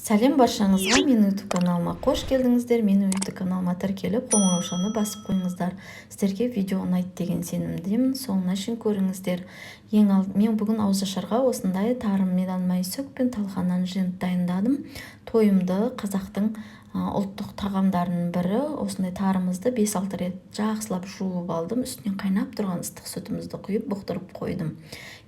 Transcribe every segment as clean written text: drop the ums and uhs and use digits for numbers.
Сәлем баршаңызға, менің YouTube каналыма қош келдіңіздер. Менің YouTube каналыма тіркеліп, қоңыраушаны басып қойыңыздар. Сіздерге видео ұнайды деген сенімдемін. Соңына шейін көріңіздер. Мен бүгін ауызашарға осындай тарым мейдалмай сүт пен талқаннан жент дайындадым. Тойымды қазақтың ұлттық тағамдарының бірі. Осындай тарымызды 5-6 рет жақсылап жуып алдым. Үстінен қайнап тұрған ыстық сүтімізді құйып бұқтырып қойдым.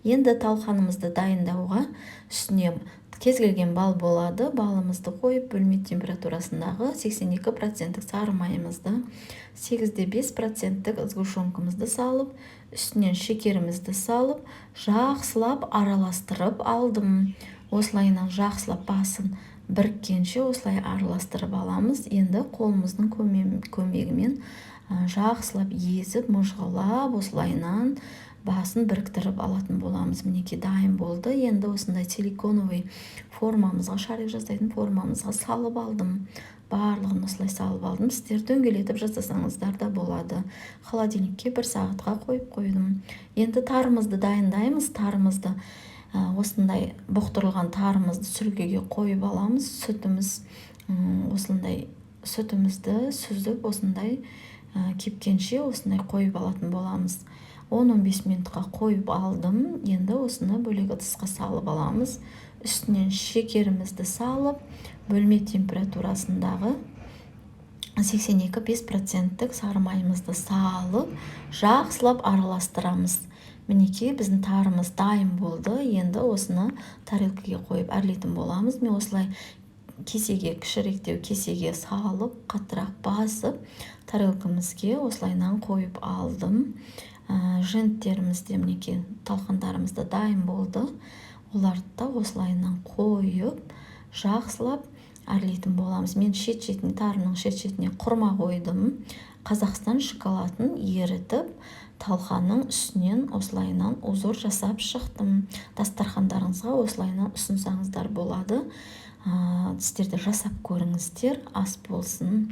Енді талқанымызды дайындауға үстіне кез келген бал болады. Балымызды қойып, бөлме температурасындағы 82% сары майымызды, 8,5% сгущенкамызды салып, үстінен шекерімізді салып, жақсылап араластырып алдым. Осылайынан жақсылап басын біріккенше осылай араластырып аламыз. Енді қолымыздың көмегімен жақсылап езіп, мұжғылап, осылайынан басын біріктіріп алатын боламыз. Мінекей дайын болды. Енді осындай силиконовый формамызға, шарик жасайтын формамызға салып алдым. Барлығын осылай салып алдым. Сіздер дөңгелетіп жасасаңыздар да болады. Холодильникке 1 сағатқа қойып қойдым. Енді тарымызды дайындаймыз. Тарымызды осындай бұқтырылған тарымызды сүргеге қойып аламыз. Сүтімізді сүзіп осындай кепкенше осындай қойып алатын боламыз. 10-15 минутқа қойып алдым. Енді осыны бөлек ыдысқа салып аламыз. Үстінен шекерімізді салып, бөлме температурасындағы 82,5% сары майымызды салып, жақсылап араластырамыз. Мінекей біздің тарымыз дайын болды. Енді осыны тарелкаға қойып әрлейтін боламыз. Мен осылай кесеге, кішіректеу кесеге салып, қаттырақ басып, тарелкамызге осылайынан қойып алдым. Женттерімізде мінекей талқандарымызда дайын болды. Оларды да осылайынан қойып, жақсылап әрлейтін боламыз. Мен тарының шет-шетіне құрма қойдым. Қазақстан шоколадын ерітіп, талқанның үстінен осылайынан узор жасап шықтым. Дастархандарыңызға осылайынан ұсынсаңыздар болады. Сіздер де жасап көріңіздер, ас болсын.